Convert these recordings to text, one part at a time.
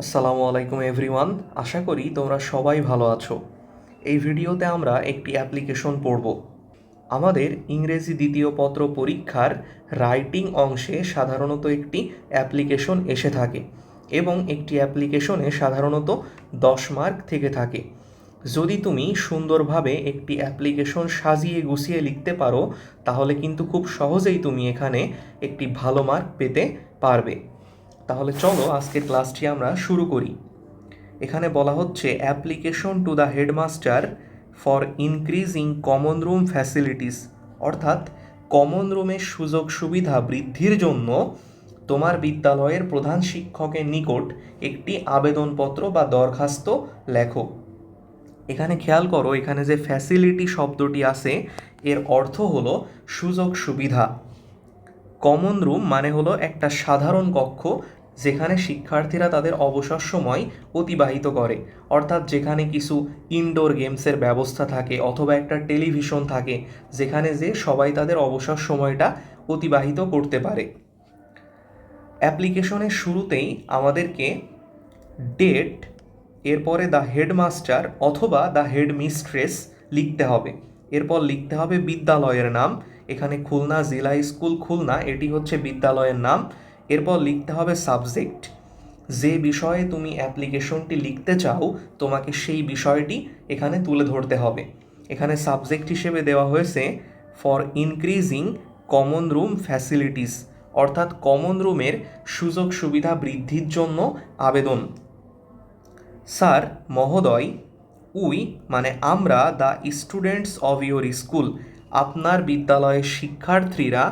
আসসালামু আলাইকুম এভরিওয়ান। আশা করি তোমরা সবাই ভালো আছো। এই ভিডিওতে আমরা একটি অ্যাপ্লিকেশন পড়ব। আমাদের ইংরেজি দ্বিতীয় পত্র পরীক্ষার রাইটিং অংশে সাধারণত একটি অ্যাপ্লিকেশন এসে থাকে এবং একটি অ্যাপ্লিকেশনে সাধারণত 10 মার্ক থেকে থাকে। যদি তুমি সুন্দরভাবে একটি অ্যাপ্লিকেশন সাজিয়ে গুছিয়ে লিখতে পারো তাহলে কিন্তু খুব সহজেই তুমি এখানে একটি ভালো মার্ক পেতে পারবে। তাহলে চলো আজকের ক্লাসটি আমরা শুরু করি। এখানে বলা হচ্ছে application to the headmaster for increasing common room facilities, অর্থাৎ কমন রুমের সুযোগ সুবিধা বৃদ্ধির জন্য তোমার বিদ্যালয়ের প্রধান শিক্ষকের নিকট একটি আবেদনপত্র বা দরখাস্ত লেখো। এখানে খেয়াল করো, এখানে যে ফ্যাসিলিটি শব্দটি আছে এর অর্থ হলো সুযোগ সুবিধা। কমন রুম মানে হলো একটা সাধারণ কক্ষ যেখানে শিক্ষার্থীরা তাদের অবসর সময় অতিবাহিত করে, অর্থাৎ যেখানে কিছু ইনডোর গেমসের ব্যবস্থা থাকে অথবা একটা টেলিভিশন থাকে যেখানে যে সবাই তাদের অবসর সময়টা অতিবাহিত করতে পারে। অ্যাপ্লিকেশনের শুরুতেই আমাদেরকে ডেট, এরপরে দ্য হেডমাস্টার অথবা দ্য হেডমিস্ট্রেস লিখতে হবে। এরপর লিখতে হবে বিদ্যালয়ের নাম, এখানে খুলনা জিলা স্কুল খুলনা এটি হচ্ছে বিদ্যালয়ের নাম। এরপর লিখতে হবে সাবজেক্ট, যে বিষয়ে তুমি অ্যাপ্লিকেশনটি লিখতে চাও তোমাকে সেই বিষয়টি এখানে তুলে ধরতে হবে। এখানে সাবজেক্ট হিসেবে দেওয়া হয়েছে for increasing common room facilities, অর্থাৎ কমন রুমের সুযোগ সুবিধা বৃদ্ধির জন্য আবেদন। স্যার মহোদয়, উই মানে আমরা, the students of your school আপনার বিদ্যালয়ের শিক্ষার্থীরা,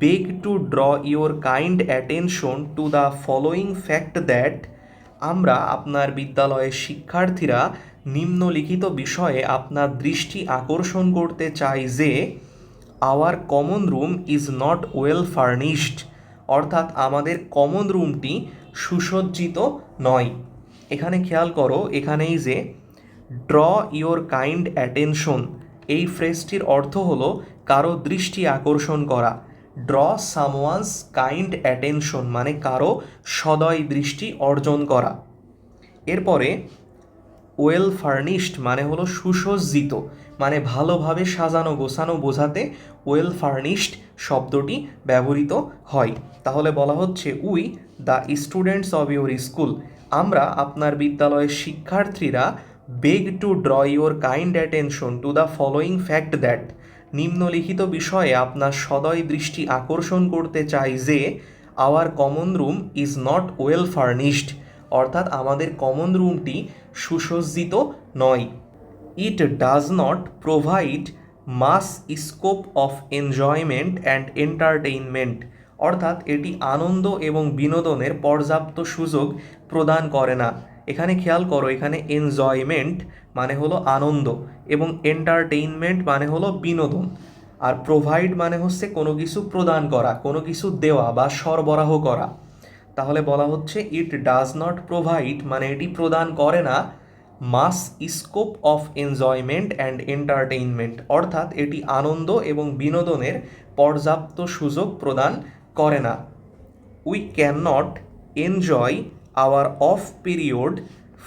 beg to draw your kind attention to the following fact that আমরা আপনার বিদ্যালয়ের শিক্ষার্থীরা নিম্নলিখিত বিষয়ে আপনার দৃষ্টি আকর্ষণ করতে চাই যে our common room is not well furnished, অর্থাৎ আমাদের কমন রুমটি সুসজ্জিত নয়। এখানে খেয়াল করো, এখানেই যে ড্র ইয়োর কাইন্ড অ্যাটেনশন এই ফ্রেজটির অর্থ হলো কারো দৃষ্টি আকর্ষণ করা। ড্র সামওয়ানস কাইন্ড অ্যাটেনশন মানে কারো সদয় দৃষ্টি অর্জন করা। এরপরে ওয়েল ফার্নিশড মানে হলো সুসজ্জিত, মানে ভালোভাবে সাজানো গোছানো বোঝাতে ওয়েল ফার্নিশড শব্দটি ব্যবহৃত হয়। তাহলে বলা হচ্ছে we the students of your school আমরা আপনার বিদ্যালয়ের শিক্ষার্থীরা beg to draw your kind attention to the following fact that নিম্নলিখিত বিষয়ে আপনার সদয় দৃষ্টি আকর্ষণ করতে চাই যে our common room is not well furnished, অর্থাৎ আমাদের কমন রুমটি সুসজ্জিত নয়। It does not provide mass scope of enjoyment and entertainment, অর্থাৎ এটি আনন্দ এবং বিনোদনের পর্যাপ্ত সুযোগ প্রদান করে না। এখানে খেয়াল করো, এখানে এনজয়মেন্ট মানে হলো আনন্দ এবং এন্টারটেইনমেন্ট মানে হলো বিনোদন, আর প্রোভাইড মানে হচ্ছে কোনো কিছু প্রদান করা, কোনো কিছু দেওয়া বা সরবরাহ করা। তাহলে বলা হচ্ছে ইট ডাজ নট প্রোভাইড মানে এটি প্রদান করে না mass scope of enjoyment and entertainment, অর্থাৎ এটি আনন্দ এবং বিনোদনের পর্যাপ্ত সুযোগ প্রদান করে না। We can not enjoy our off period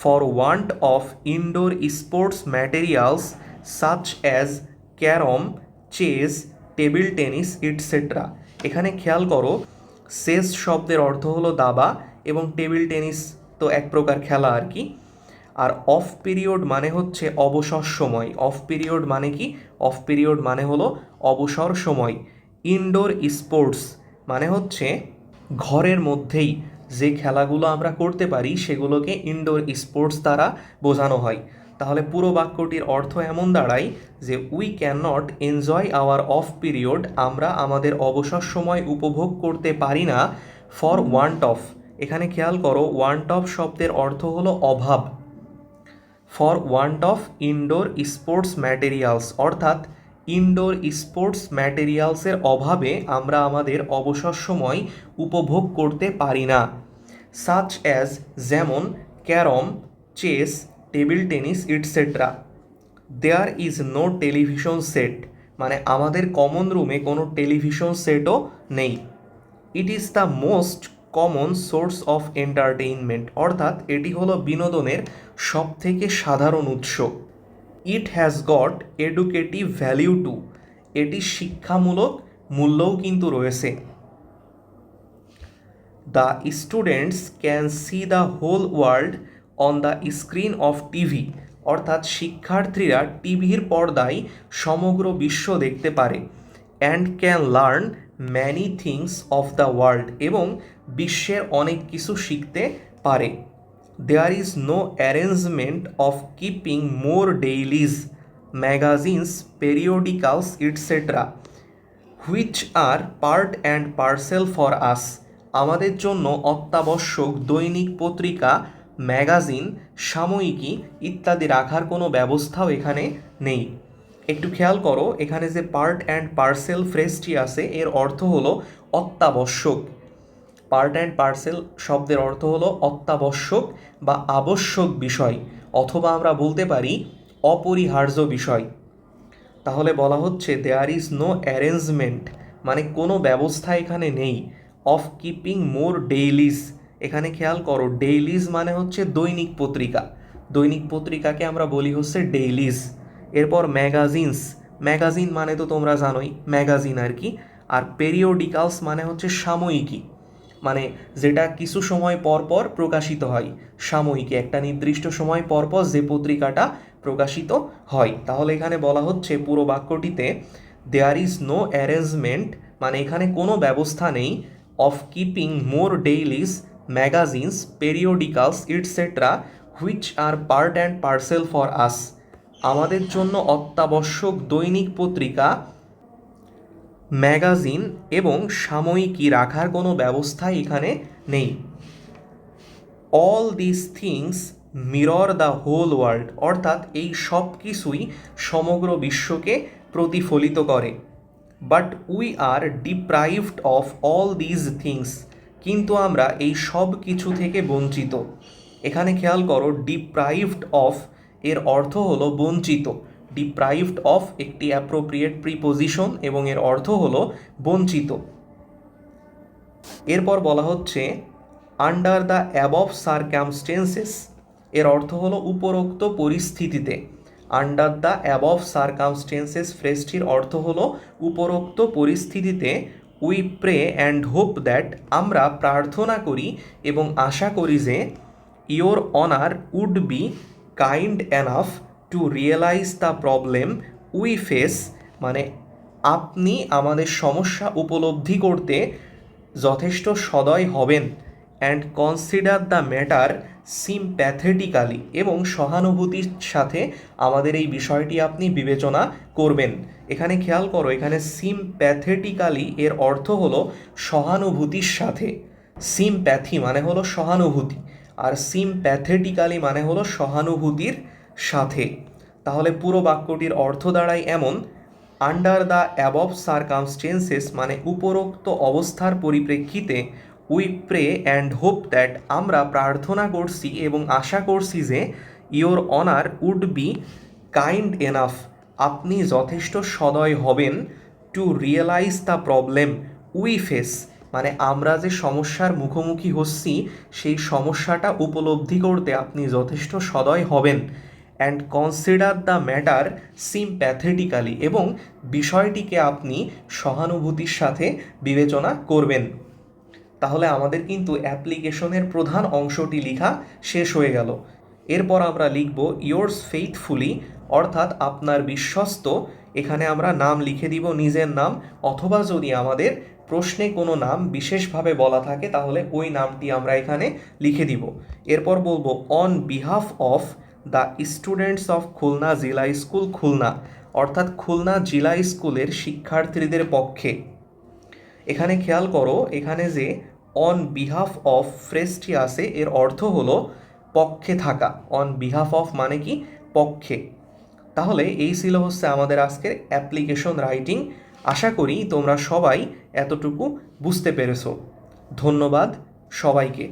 for want of indoor sports materials such as carrom, chess, table tennis etcetera. এখানে খেয়াল করো, চেস শব্দের অর্থ হলো দাবা এবং টেবিল টেনিস তো এক প্রকার খেলা আর কি। আর অফ পিরিয়ড মানে হচ্ছে অবসর সময়। অফ পিরিয়ড মানে কি? অফ পিরিয়ড মানে হলো অবসর সময়। ইনডোর স্পোর্টস মানে হচ্ছে ঘরের মধ্যেই যে খেলাগুলো আমরা করতে পারি সেগুলোকে ইনডোর স্পোর্টস দ্বারা বোঝানো হয়। তাহলে পুরো বাক্যটির অর্থ এমন দাঁড়ায় যে we can not enjoy our off period আমরা আমাদের অবসর সময় উপভোগ করতে পারি না ফর ওয়ান্ট অফ। এখানে খেয়াল করো, ওয়ান্ট অফ শব্দের অর্থ হলো অভাব। For want of indoor sports materials, অর্থাৎ ইনডোর স্পোর্টস ম্যাটেরিয়ালসের অভাবে আমরা আমাদের অবসর সময় উপভোগ করতে পারি না। সাচ অ্যাজ যেমন carrom, chess, table tennis etcetera. There is no television set মানে আমাদের কমন রুমে কোনো টেলিভিশন সেটও নেই। It is the most common source of entertainment, অর্থাৎ এটি হলো বিনোদনের সব থেকে সাধারণ উৎস। It has got educative value too, এটি শিক্ষামূলক মূল্যও কিন্তু রয়েছে। The students can see the whole world on the screen of TV, অর্থাৎ শিক্ষার্থীরা টিভির পর্দায় সমগ্র বিশ্ব দেখতে পারে। And can learn many things of the world, এবং বিশ্বের অনেক কিছু শিখতে পারে। There is no arrangement of keeping more dailies, magazines, periodicals etcetera, which are part and parcel for us, আমাদের জন্য অত্যাবশ্যক দৈনিক পত্রিকা, ম্যাগাজিন, সাময়িকী ইত্যাদি রাখার কোনো ব্যবস্থাও এখানে নেই। একটু খেয়াল করো, এখানে যে পার্ট অ্যান্ড পার্সেল ফ্রেজটি আছে এর অর্থ হলো অত্যাবশ্যক। পার্ট অ্যান্ড পার্সেল শব্দের অর্থ হলো অত্যাবশ্যক বা আবশ্যক বিষয়, অথবা আমরা বলতে পারি অপরিহার্য বিষয়। তাহলে বলা হচ্ছে দেয়ার ইজ নো অ্যারেঞ্জমেন্ট, মানে কোনো ব্যবস্থা এখানে নেই। অফ কিপিং মোর ডেইলিজ, এখানে খেয়াল করো ডেইলিজ মানে হচ্ছে দৈনিক পত্রিকা, দৈনিক পত্রিকাকে আমরা বলি হচ্ছে ডেইলিজ। এরপর ম্যাগাজিনস, ম্যাগাজিন মানে তো তোমরা জানোই ম্যাগাজিন আর কি। আর পেরিওডিক্যালস মানে হচ্ছে সাময়িকী, মানে যেটা কিছু সময় পর পর প্রকাশিত হয়। সাময়িকী একটা নির্দিষ্ট সময় পর পর যে পত্রিকাটা প্রকাশিত হয়। তাহলে এখানে বলা হচ্ছে পুরো বাক্যটিতে দেয়ার ইজ নো অ্যারেঞ্জমেন্ট, মানে এখানে কোনো ব্যবস্থা নেই, of keeping more dailies, magazines, periodicals etcetera, which are part and parcel for us, আমাদের জন্য অত্যাবশ্যক দৈনিক পত্রিকা, ম্যাগাজিন এবং সাময়িকী রাখার কোনো ব্যবস্থা এখানে নেই। All this things mirror the whole world, অর্থাৎ এই সব কিছুই সমগ্র বিশ্বকে প্রতিফলিত করে। But we are deprived of all this things, কিন্তু আমরা এই সব কিছু থেকে বঞ্চিত। এখানে খেয়াল করো ডিপ্রাইভড অফ এর অর্থ হলো বঞ্চিত। ডিপ্রাইভড অফ একটি অ্যাপ্রোপ্রিয়েট প্রিপোজিশন এবং এর অর্থ হলো বঞ্চিত। এরপর বলা হচ্ছে আন্ডার দ্য অ্যাবভ সারকামস্টেন্সেস, এর অর্থ হলো উপরোক্ত পরিস্থিতিতে। আন্ডার দ্য অ্যাবভ সারকামস্টেন্সেস ফ্রেজটির অর্থ হলো উপরোক্ত পরিস্থিতিতে। We pray and hope that, আমরা প্রার্থনা করি এবং আশা করি যে your honour would be kind enough to realise the problem we face, মানে আপনি আমাদের সমস্যা উপলব্ধি করতে যথেষ্ট সদয় হবেন। And consider the matter sympathetically, এবং সহানুভূতির সাথে আমাদের এই বিষয়টি আপনি বিবেচনা করবেন। এখানে খেয়াল করো এখানে সিম্প্যাথেটিক্যালি এর অর্থ হলো সহানুভূতির সাথে। সিম্প্যাথি মানে হলো সহানুভূতি, আর সিম্প্যাথেটিক্যালি মানে হলো সহানুভূতির সাথে। তাহলে পুরো বাক্যটির অর্থ দাঁড়ায় এমন, আন্ডার দ্য অ্যাবভ সারকামস্টেন্সেস মানে উপরোক্ত অবস্থার পরিপ্রেক্ষিতে, we pray and hope that আমরা প্রার্থনা করছি এবং আশা করছি যে your honour would be kind enough, আপনি যথেষ্ট সদয় হবেন, to realise the problem we face, মানে আমরা যে সমস্যার মুখোমুখি হচ্ছি সেই সমস্যাটা উপলব্ধি করতে আপনি যথেষ্ট সদয় হবেন। And consider the matter sympathetically, এবং বিষয়টিকে আপনি সহানুভূতির সাথে বিবেচনা করবেন। তাহলে আমাদের কিন্তু অ্যাপ্লিকেশনের প্রধান অংশটি লেখা শেষ হয়ে গেল। এরপর আমরা লিখব ইয়োর্স ফেইথফুলি, অর্থাৎ আপনার বিশ্বস্ত। এখানে আমরা নাম লিখে দিব, নিজের নাম, অথবা যদি আমাদের প্রশ্নে কোনো নাম বিশেষভাবে বলা থাকে তাহলে ওই নামটি আমরা এখানে লিখে দিব। এরপর বলবো on behalf of the students of Khulna জিলা স্কুল খুলনা, অর্থাৎ খুলনা জিলা স্কুলের শিক্ষার্থীদের পক্ষে। এখানে খেয়াল করো এখানে যে অন বিহাফ অফ ফ্রেজটি আছে এর অর্থ হলো পক্ষে থাকা। অন বিহাফ অফ মানে কি পক্ষে। তাহলে এই ছিল হচ্ছে আমাদের আজকের অ্যাপ্লিকেশন রাইটিং। আশা করি তোমরা সবাই এতটুকু বুঝতে পেরেছো। ধন্যবাদ সবাইকে।